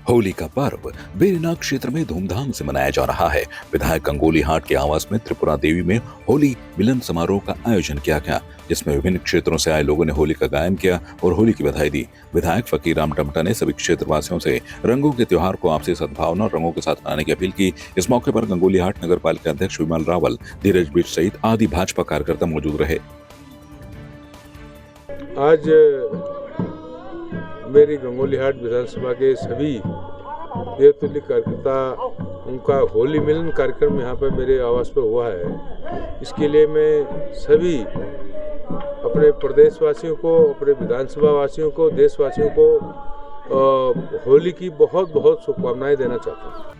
होली का पर्व बेरीनाग क्षेत्र में धूमधाम से मनाया जा रहा है। विधायक गंगोली हाट के आवास में त्रिपुरा देवी में होली मिलन समारोह का आयोजन किया गया, जिसमें विभिन्न क्षेत्रों से आए लोगों ने होली का गायन किया और होली की बधाई दी। विधायक फकीर राम टमटा ने सभी क्षेत्रवासियों से रंगों के त्योहार को आपसी सद्भावना और रंगों के साथ मनाने की अपील की। इस मौके पर गंगोली हाट नगर पालिका अध्यक्ष विमल रावल, धीरज बिट सहित आदि भाजपा कार्यकर्ता मौजूद रहे। आज मेरी गंगोली हाट विधानसभा के सभी देवतुल्य कार्यकर्ता उनका होली मिलन कार्यक्रम यहाँ पर मेरे आवास पर हुआ है। इसके लिए मैं सभी अपने प्रदेशवासियों को, अपने विधानसभा वासियों को, देशवासियों को होली की बहुत बहुत शुभकामनाएं देना चाहता हूँ।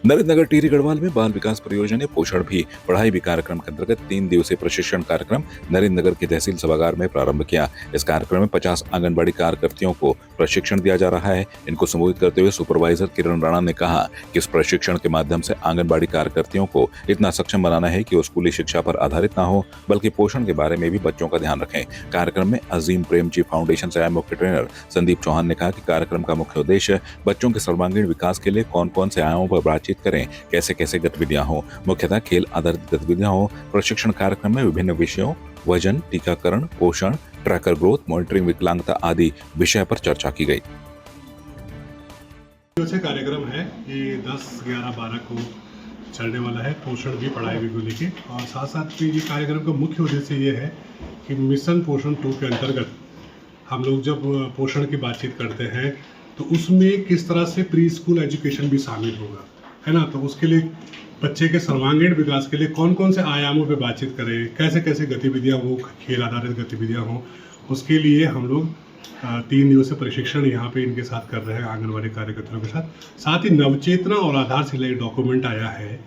नरेंद्र नगर टिहरी गढ़वाल में बाल विकास परियोजना ने पोषण भी पढ़ाई भी कार्यक्रम के अंतर्गत 3 दिवसीय प्रशिक्षण कार्यक्रम नरेंद्र नगर के तहसील सभागार में प्रारंभ किया। इस कार्यक्रम में 50 आंगनबाड़ी कार्यकर्तियों को प्रशिक्षण दिया जा रहा है। इनको संबोधित करते हुए सुपरवाइजर किरण राणा ने कहा कि इस प्रशिक्षण के माध्यम से आंगनबाड़ी कार्यकर्तियों को इतना सक्षम बनाना है कि वो स्कूली शिक्षा पर आधारित न हो, बल्कि पोषण के बारे में भी बच्चों का ध्यान रखें। कार्यक्रम में अजीम प्रेमजी फाउंडेशन से आए मुख्य ट्रेनर संदीप चौहान ने कहा कि कार्यक्रम का मुख्य उद्देश्य बच्चों के सर्वांगीण विकास के लिए कौन कौन से आयामों पर बातचीत करें, कैसे कैसे गतिविधियां हो, मुख्यतः खेल आधारित गतिविधियां हो। प्रशिक्षण कार्यक्रम में विभिन्न विषयों वजन, टीकाकरण, पोषण, ट्रैकर ग्रोथ, मॉनिटरिंग, विकलांगता आदि विषय पर चर्चा की गई। जो कार्यक्रम है ये 10, 11, 12 को चलने वाला है। पोषण भी पढ़ाई भी को लेके, और साथ साथ ये कार्यक्रम का मुख्य उद्देश्य ये है कि मिशन पोषण 2 के अंतर्गत हम लोग जब पोषण की बातचीत करते हैं तो उसमें किस तरह से प्री स्कूल एजुकेशन भी शामिल होगा, है ना। तो उसके लिए बच्चे के सर्वांगीण विकास के लिए कौन कौन से आयामों पे बातचीत करें, कैसे कैसे गतिविधियां हो, खेल आधारित गतिविधियां हो, उसके लिए हम लोग 3 दिवसीय प्रशिक्षण यहाँ पे इनके साथ कर रहे हैं, आंगनबाड़ी कार्यकर्ताओं के साथ। साथ ही नवचेतना और आधारशिला डॉक्यूमेंट आया है।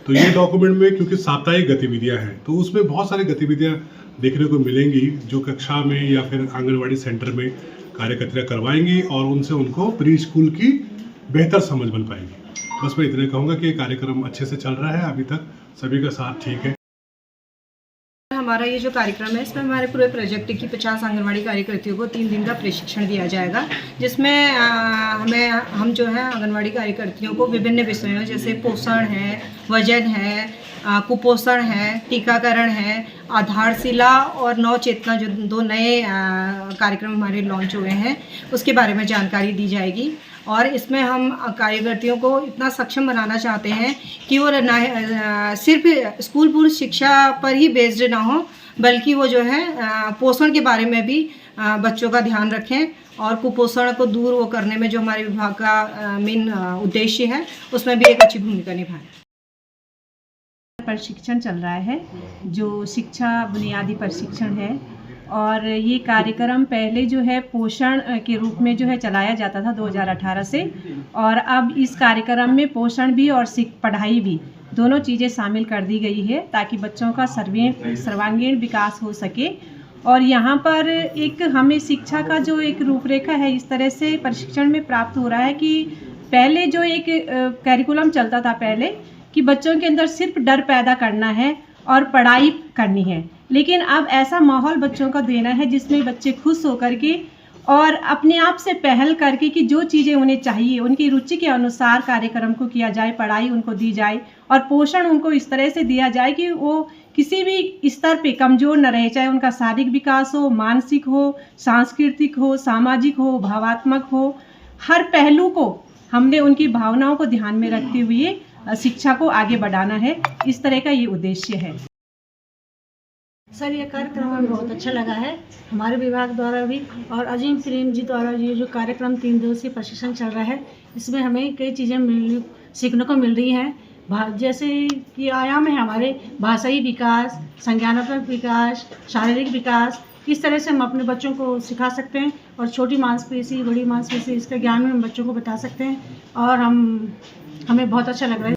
तो ये डॉक्यूमेंट में क्योंकि साप्ताहिक गतिविधियाँ हैं तो उसमें बहुत सारी गतिविधियाँ देखने को मिलेंगी जो कक्षा में या फिर आंगनबाड़ी सेंटर में कार्यकर्ता करवाएंगी, और उनसे उनको प्री स्कूल की बेहतर समझ बन पाएगी। बस मैं इतने कहूँगा कि कार्यक्रम अच्छे से चल रहा है, अभी तक सभी का साथ ठीक है। हमारा ये जो कार्यक्रम है इसमें हमारे पूरे प्रोजेक्ट की 50 आंगनबाड़ी कार्यकर्तियों को 3 दिन का प्रशिक्षण दिया जाएगा, जिसमें हम जो है आंगनबाड़ी कार्यकर्तियों को विभिन्न विषयों जैसे पोषण है, वजन है, कुपोषण है, टीकाकरण है, आधारशिला और नवचेतना जो 2 नए कार्यक्रम हमारे लॉन्च हुए हैं उसके बारे में जानकारी दी जाएगी। और इसमें हम कार्यकर्तियों को इतना सक्षम बनाना चाहते हैं कि वो सिर्फ स्कूल पूर्व शिक्षा पर ही बेस्ड ना हो, बल्कि वो जो है पोषण के बारे में भी बच्चों का ध्यान रखें, और कुपोषण को दूर वो करने में जो हमारे विभाग का मेन उद्देश्य है उसमें भी एक अच्छी भूमिका निभाएं। प्रशिक्षण चल रहा है जो शिक्षा बुनियादी प्रशिक्षण है, और ये कार्यक्रम पहले जो है पोषण के रूप में जो है चलाया जाता था 2018 से, और अब इस कार्यक्रम में पोषण भी और पढ़ाई भी दोनों चीज़ें शामिल कर दी गई है ताकि बच्चों का सर्वांगीण विकास हो सके। और यहाँ पर एक हमें शिक्षा का जो एक रूपरेखा है इस तरह से प्रशिक्षण में प्राप्त हो रहा है कि पहले जो एक करिकुलम चलता था पहले कि बच्चों के अंदर सिर्फ डर पैदा करना है और पढ़ाई करनी है, लेकिन अब ऐसा माहौल बच्चों का देना है जिसमें बच्चे खुश होकर के और अपने आप से पहल करके कि जो चीज़ें उन्हें चाहिए उनकी रुचि के अनुसार कार्यक्रम को किया जाए, पढ़ाई उनको दी जाए और पोषण उनको इस तरह से दिया जाए कि वो किसी भी स्तर पे कमज़ोर न रहे, चाहे उनका शारीरिक विकास हो, मानसिक हो, सांस्कृतिक हो, सामाजिक हो, भावात्मक हो, हर पहलू को हमने उनकी भावनाओं को ध्यान में रखते हुए शिक्षा को आगे बढ़ाना है। इस तरह का ये उद्देश्य है। सर, ये कार्यक्रम हमें बहुत अच्छा लगा है, हमारे विभाग द्वारा भी और अजीम प्रेम जी द्वारा ये जो कार्यक्रम 3 दिवसीय प्रशिक्षण चल रहा है इसमें हमें कई चीज़ें सीखने को मिल रही हैं। जैसे कि आयाम है हमारे भाषाई विकास, संज्ञानात्मक विकास, शारीरिक विकास, किस तरह से हम अपने बच्चों को सिखा सकते हैं, और छोटी मांसपेशी, बड़ी मांसपेशी, इसका ज्ञान भी हम बच्चों को बता सकते हैं, और हमें बहुत अच्छा लग रहा है।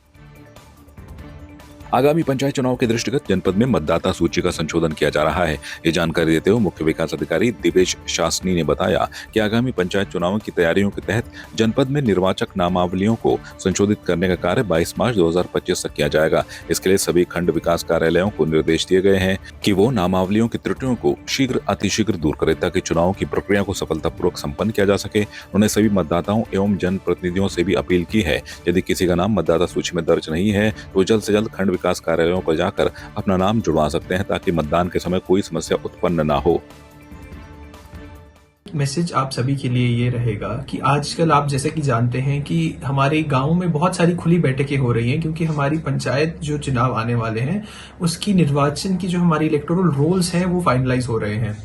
आगामी पंचायत चुनाव के दृष्टिगत जनपद में मतदाता सूची का संशोधन किया जा रहा है। ये जानकारी देते हुए मुख्य विकास अधिकारी दिवेश शासनी ने बताया कि आगामी पंचायत चुनावों की तैयारियों के तहत जनपद में निर्वाचक नामावलियों को संशोधित करने का कार्य 22 मार्च 2025 तक किया जाएगा। इसके लिए सभी खंड विकास कार्यालयों को निर्देश दिए गए हैं कि वो नामावलियों की त्रुटियों को शीघ्र अतिशीघ्र दूर करे ताकि चुनाव की प्रक्रिया को सफलतापूर्वक संपन्न किया जा सके। उन्होंने सभी मतदाताओं एवं जनप्रतिनिधियों से भी अपील की है, यदि किसी का नाम मतदाता सूची में दर्ज नहीं है तो जल्द से जल्द खंड विकास कार्यालयों पर जाकर अपना नाम जुड़वा सकते हैं ताकि मतदान के समय कोई समस्या उत्पन्न ना हो। मैसेज आप सभी के लिए ये रहेगा कि आजकल आप जैसे कि जानते हैं कि हमारे गांव में बहुत सारी खुली बैठकें हो रही हैं क्योंकि हमारी पंचायत जो चुनाव आने वाले हैं उसकी निर्वाचन की जो हमारी इलेक्टोरल रोल्स हैं वो फाइनलाइज हो रहे हैं।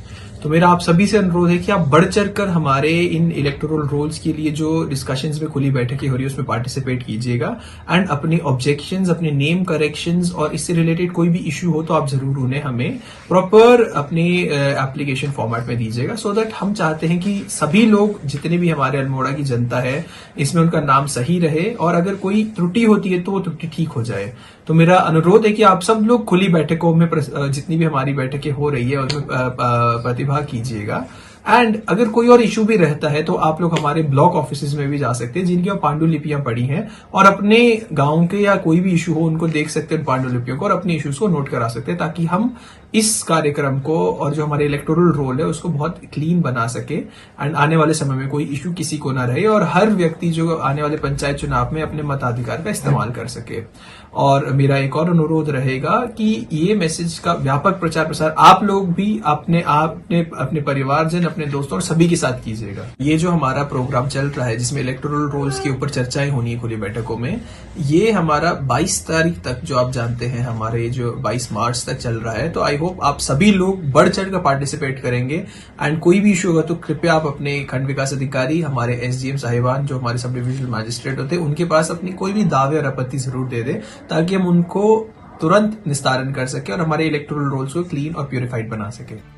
तो मेरा आप सभी से अनुरोध है कि आप बढ़ चढ़कर हमारे इन इलेक्टोरल रोल्स के लिए जो डिस्कशंस में खुली बैठकें हो रही है उसमें पार्टिसिपेट कीजिएगा एंड अपने ऑब्जेक्शंस, अपने नेम करेक्शंस और इससे रिलेटेड कोई भी इश्यू हो तो आप जरूर उन्हें हमें प्रॉपर अपने एप्लीकेशन फॉर्मेट में दीजिएगा सो दैट हम चाहते हैं कि सभी लोग जितने भी हमारे अल्मोड़ा की जनता है इसमें उनका नाम सही रहे और अगर कोई त्रुटि होती है तो वो त्रुटि ठीक हो जाए। तो मेरा अनुरोध है कि आप सब लोग खुली बैठकों में जितनी भी हमारी बैठकें हो रही है उसमें प्रतिभाग कीजिएगा एंड अगर कोई और इशू भी रहता है तो आप लोग हमारे ब्लॉक ऑफिसेज में भी जा सकते हैं जिनकी पांडुलिपियां पड़ी हैं और अपने गांव के या कोई भी इशू हो उनको देख सकते हैं पांडुलिपियों को और अपने इश्यूज को नोट करा सकते हैं ताकि हम इस कार्यक्रम को और जो हमारे इलेक्टोरल रोल है उसको बहुत क्लीन बना सके एंड आने वाले समय में कोई इशू किसी को ना रहे और हर व्यक्ति जो आने वाले पंचायत चुनाव में अपने मताधिकार का इस्तेमाल कर सके। और मेरा एक और अनुरोध रहेगा कि ये मैसेज का व्यापक प्रचार प्रसार आप लोग भी अपने परिवारजन, अपने दोस्तों और सभी के साथ कीजिएगा। ये जो हमारा प्रोग्राम चल रहा है जिसमें इलेक्टोरल रोल्स के ऊपर चर्चाएं होनी है खुली बैठकों में, ये हमारा 22 तारीख तक जो आप जानते हैं हमारे जो 22 मार्च तक चल रहा है। तो आई होप आप सभी लोग बढ़ चढ़ कर पार्टिसिपेट करेंगे एंड कोई भी इशू होगा तो कृपया आप अपने खंड विकास अधिकारी, हमारे SDM साहिबान जो हमारे सब डिविजनल मैजिस्ट्रेट होते हैं उनके पास अपनी कोई भी दावे और आपत्ति जरूर दे दें ताकि हम उनको तुरंत निस्तारण कर सके और हमारे इलेक्टोरल रोल्स को क्लीन और प्यूरिफाइड बना सके।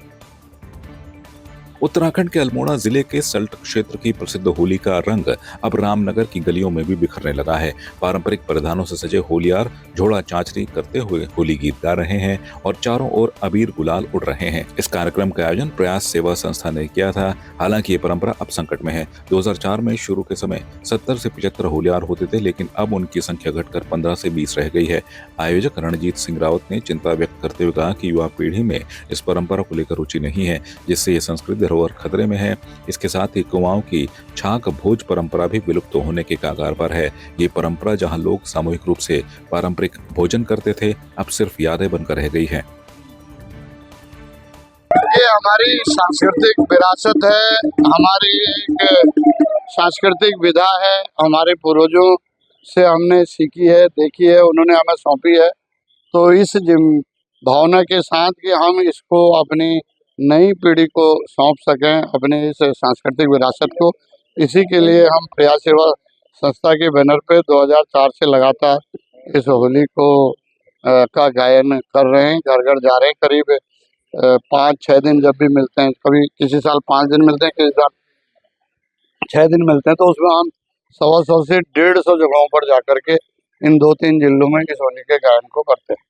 उत्तराखंड के अल्मोड़ा जिले के सल्ट क्षेत्र की प्रसिद्ध होली का रंग अब रामनगर की गलियों में भी बिखरने लगा है। पारंपरिक परिधानों से सजे होलियार झोड़ा चांचरी करते हुए होली गीत गा रहे हैं और चारों ओर अबीर गुलाल उड़ रहे हैं। इस कार्यक्रम का आयोजन प्रयास सेवा संस्था ने किया था। हालांकि ये परंपरा अब संकट में है। 2004 में शुरू के समय 70 से 75 होलियार होते थे, लेकिन अब उनकी संख्या घटकर 15 से 20 रह गई है। आयोजक रणजीत सिंह रावत ने चिंता व्यक्त करते हुए कहा कि युवा पीढ़ी में इस परंपरा को लेकर रुचि नहीं है, जिससे ये संस्कृति धरोहर खतरे में है। इसके साथ ही कुमाऊं की छाक भोज परंपरा भी विलुप्त होने के कगार पर है। ये परंपरा जहां लोग सामूहिक रूप से पारंपरिक भोजन करते थे, अब सिर्फ यादें बनकर रह गई है। ये हमारी सांस्कृतिक विरासत है, हमारी एक सांस्कृतिक विधा है, हमारे पूर्वजों से हमने सीखी है, देखी है, उन्होंने हमें सौंपी है। तो इस भावना के साथ कि हम इसको अपनी नई पीढ़ी को सौंप सकें, अपने इस सांस्कृतिक विरासत को, इसी के लिए हम प्रयास सेवा संस्था के बैनर पे 2004 से लगातार इस होली को का गायन कर रहे हैं, घर घर जा रहे हैं। करीब 5-6 दिन जब भी मिलते हैं, कभी किसी साल 5 दिन मिलते हैं, किसी साल 6 दिन मिलते हैं, तो उसमें हम 125 से 150 जगहों पर जाकर के इन 2-3 जिलों में इस होली के गायन को करते हैं।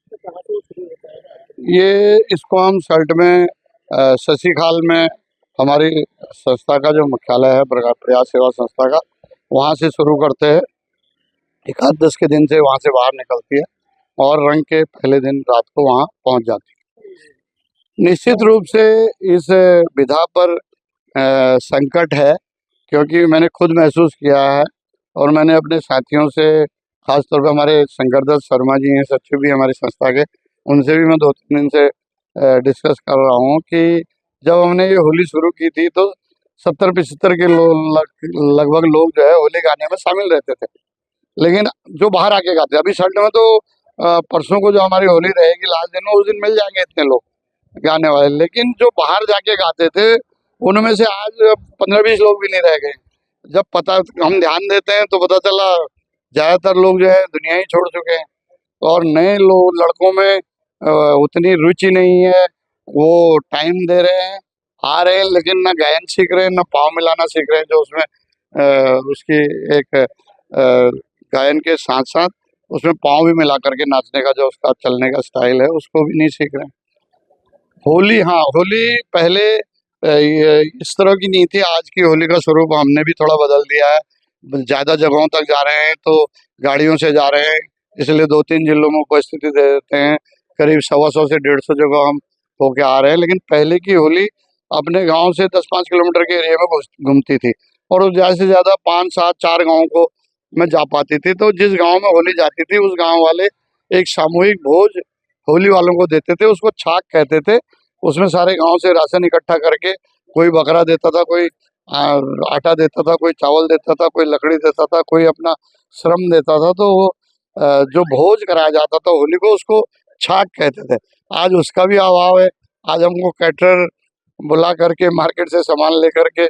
ये इसको हम सल्ट में शशिखाल में हमारी संस्था का जो मुख्यालय है प्रयास सेवा संस्था का, वहाँ से शुरू करते हैं। 1-10 के दिन से वहाँ से बाहर निकलती है और रंग के पहले दिन रात को वहाँ पहुँच जाती है। निश्चित रूप से इस विधा पर संकट है, क्योंकि मैंने खुद महसूस किया है और मैंने अपने साथियों से, खासतौर पर हमारे शंकरदत्त शर्मा जी हैं, सचिव भी हमारी संस्था के, उनसे भी मैं 2-3 दिन से डिस्कस कर रहा हूँ कि जब हमने ये होली शुरू की थी तो 70-75 के लगभग लोग जो है होली गाने में शामिल रहते थे, लेकिन जो बाहर आके गाते, अभी सल्ट में तो परसों को जो हमारी होली रहेगी लास्ट दिन में, उस दिन मिल जाएंगे इतने लोग गाने वाले, लेकिन जो बाहर जाके गाते थे उनमें से आज 15-20 लोग भी नहीं रह गए। जब पता हम ध्यान देते हैं तो पता चला ज़्यादातर लोग जो है दुनिया ही छोड़ चुके हैं और नए लोग, लड़कों में उतनी रुचि नहीं है, वो टाइम दे रहे हैं, आ रहे हैं, लेकिन ना गायन सीख रहे हैं, ना पाँव मिलाना सीख रहे हैं, जो उसमें उसकी एक गायन के साथ साथ उसमें पाँव भी मिला करके नाचने का जो उसका चलने का स्टाइल है उसको भी नहीं सीख रहे हैं। होली, हाँ, होली पहले ये इस तरह की नहीं थी। आज की होली का स्वरूप हमने भी थोड़ा बदल दिया है। ज़्यादा जगहों तक जा रहे हैं तो गाड़ियों से जा रहे हैं, इसलिए 2-3 जिलों में उपस्थिति दे देते हैं। करीब 125 से 150 जगह हम होके आ रहे हैं। लेकिन पहले की होली अपने गांव से 10-5 किलोमीटर के एरिया में घूमती थी और वो ज़्यादा से ज़्यादा 5-7-4 गाँव को में जा पाती थी। तो जिस गांव में होली जाती थी उस गांव वाले एक सामूहिक भोज होली वालों को देते थे, उसको छाक कहते थे। उसमें सारे गांव से राशन इकट्ठा करके कोई बकरा देता था, कोई आटा देता था, कोई चावल देता था, कोई लकड़ी देता था, कोई अपना श्रम देता था। तो वो जो भोज कराया जाता था होली को, उसको छाक कहते थे। आज उसका भी अभाव है। आज हमको कैटरर बुला करके मार्केट से सामान लेकर के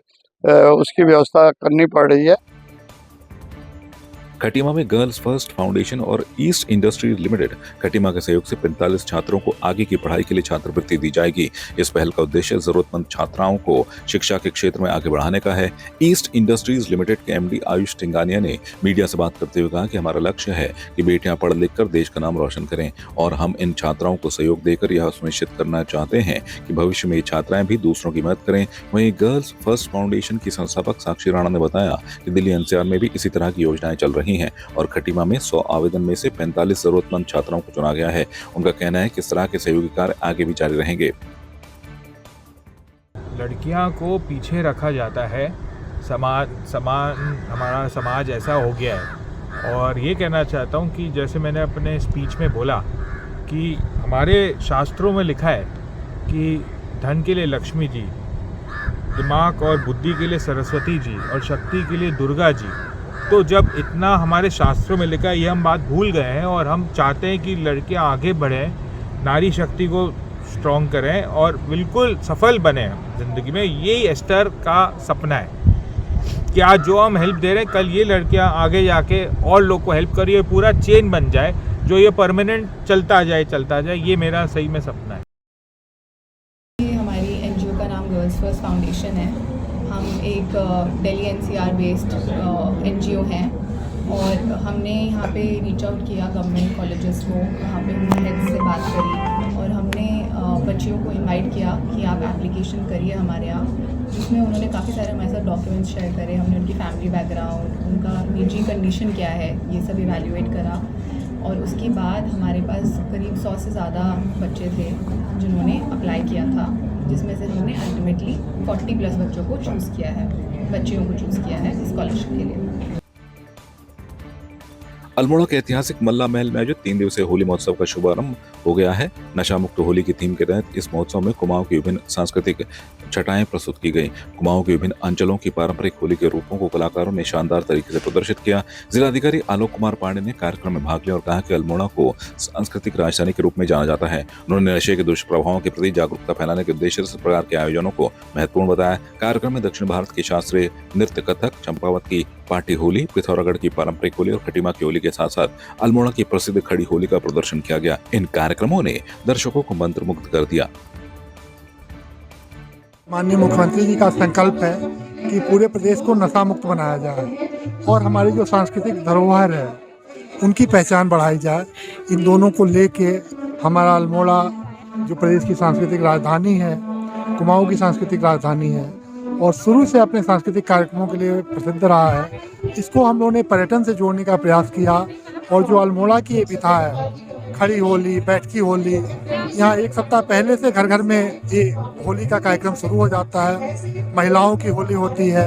उसकी व्यवस्था करनी पड़ रही है। खटीमा में गर्ल्स फर्स्ट फाउंडेशन और ईस्ट इंडस्ट्रीज लिमिटेड खटीमा के सहयोग से 45 छात्रों को आगे की पढ़ाई के लिए छात्रवृत्ति दी जाएगी। इस पहल का उद्देश्य जरूरतमंद छात्राओं को शिक्षा के क्षेत्र में आगे बढ़ाने का है। ईस्ट इंडस्ट्रीज लिमिटेड के एमडी आयुष टिंगानिया ने मीडिया से बात करते हुए कहा कि हमारा लक्ष्य है कि बेटियां पढ़ लिख कर देश का नाम रोशन करें और हम इन छात्राओं को सहयोग देकर यह सुनिश्चित करना चाहते हैं कि भविष्य में ये छात्राएं भी दूसरों की मदद करें। वहीं गर्ल्स फर्स्ट फाउंडेशन की संस्थापक साक्षी राणा ने बताया कि दिल्ली एनसीआर में भी इसी तरह की योजनाएं चल रही हैं और खटीमा में 100 आवेदन में से 45 जरूरतमंद छात्राओं को चुना गया है। उनका कहना है कि इस तरह के सहयोगी कार्य आगे भी जारी रहेंगे। लड़कियां को पीछे रखा जाता है, हमारा समाज ऐसा हो गया है। और ये कहना चाहता हूँ कि जैसे मैंने अपने स्पीच में बोला कि हमारे शास्त्रों में लिखा है कि धन के लिए लक्ष्मी जी, दिमाग और बुद्धि के लिए सरस्वती जी और शक्ति के लिए दुर्गा जी। तो जब इतना हमारे शास्त्रों में लिखा है, ये हम बात भूल गए हैं और हम चाहते हैं कि लड़कियां आगे बढ़ें, नारी शक्ति को स्ट्रॉन्ग करें और बिल्कुल सफल बने ज़िंदगी में। यही एस्टर का सपना है कि आज जो हम हेल्प दे रहे हैं, कल ये लड़कियां आगे जाके और लोग को हेल्प करिए, पूरा चेन बन जाए जो ये परमानेंट चलता जाए। ये मेरा सही में सपना है। हमारी एनजीओ का नाम गर्ल्स फर्स्ट फाउंडेशन है। हम एक दिल्ली एनसीआर बेस्ड एनजीओ हैं और हमने यहाँ पे रीच आउट किया गवर्नमेंट कॉलेजेस को। वहाँ पे हमने हेड से बात करी और हमने बच्चियों को इनवाइट किया कि आप एप्लीकेशन करिए हमारे यहाँ, जिसमें उन्होंने काफ़ी सारे हमारे साथ डॉक्यूमेंट्स शेयर करे। हमने उनकी फैमिली बैकग्राउंड, उनका निजी कंडीशन क्या है, ये सब इवैल्यूएट करा और उसके बाद हमारे पास करीब 100 से ज़्यादा बच्चे थे जिन्होंने अप्लाई किया था, जिसमें से हमने अल्टीमेटली 40+ बच्चों को चूज़ किया है, बच्चियों को चूज़ किया है स्कॉलरशिप के लिए। अल्मोड़ा के ऐतिहासिक मल्ला महल में आयोजित 3 दिवसीय होली महोत्सव का शुभारंभ हो गया है। नशा मुक्त होली की थीम के तहत इस महोत्सव में कुमाऊं की विभिन्न सांस्कृतिक छटाएं प्रस्तुत की गई। कुमाऊं के विभिन्न अंचलों की पारंपरिक होली के रूपों को कलाकारों ने शानदार तरीके से प्रदर्शित किया। जिलाधिकारी आलोक कुमार पांडे ने कार्यक्रम में भाग लिया और कहा कि अल्मोड़ा को सांस्कृतिक राजधानी के रूप में जाना जाता है। उन्होंने नशे के दुष्प्रभावों के प्रति जागरूकता फैलाने के उद्देश्य से इस प्रकार के आयोजनों को महत्वपूर्ण बताया। कार्यक्रम में दक्षिण भारत की शास्त्रीय नृत्य कथक, चंपावत की पाटी होली, पिथौरागढ़ की पारंपरिक होली और खटीमा की होली के साथ साथ अल्मोड़ा की प्रसिद्ध खड़ी होली का प्रदर्शन किया गया। इन कार्यक्रमों ने दर्शकों को मंत्रमुग्ध कर दिया। माननीय मुख्यमंत्री जी का संकल्प है कि पूरे प्रदेश को नशा मुक्त बनाया जाए और हमारी जो सांस्कृतिक धरोहर है उनकी पहचान बढ़ाई जाए। इन दोनों को लेके हमारा अल्मोड़ा जो प्रदेश की सांस्कृतिक राजधानी है, कुमाऊं की सांस्कृतिक राजधानी है और शुरू से अपने सांस्कृतिक कार्यक्रमों के लिए प्रसिद्ध रहा है, इसको हम लोगों ने पर्यटन से जोड़ने का प्रयास किया। और जो अल्मोड़ा की ये विधा है, खड़ी होली, बैठकी होली, यहाँ 1 सप्ताह पहले से घर घर में ये होली का कार्यक्रम शुरू हो जाता है। महिलाओं की होली होती है,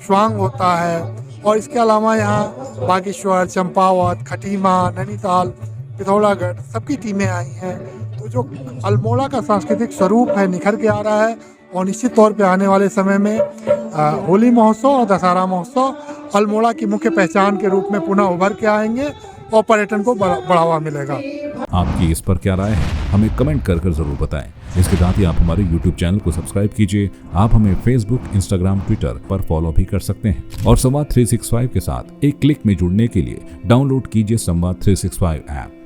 स्वांग होता है और इसके अलावा यहाँ बागेश्वर, चंपावत, खटीमा, नैनीताल, पिथौरागढ़ सबकी टीमें आई हैं। तो जो अल्मोड़ा का सांस्कृतिक स्वरूप है निखर के आ रहा है और निश्चित तौर पे आने वाले समय में होली महोत्सव और दशहरा महोत्सव अल्मोड़ा की मुख्य पहचान के रूप में पुनः उभर के आएंगे और पर्यटन को बढ़ावा मिलेगा। आपकी इस पर क्या राय है, हमें कमेंट कर जरूर बताएं। इसके साथ ही आप हमारे YouTube चैनल को सब्सक्राइब कीजिए। आप हमें Facebook, Instagram, Twitter पर फॉलो भी कर सकते हैं और संवाद 365 के साथ एक क्लिक में जुड़ने के लिए डाउनलोड कीजिए संवाद 365 ऐप।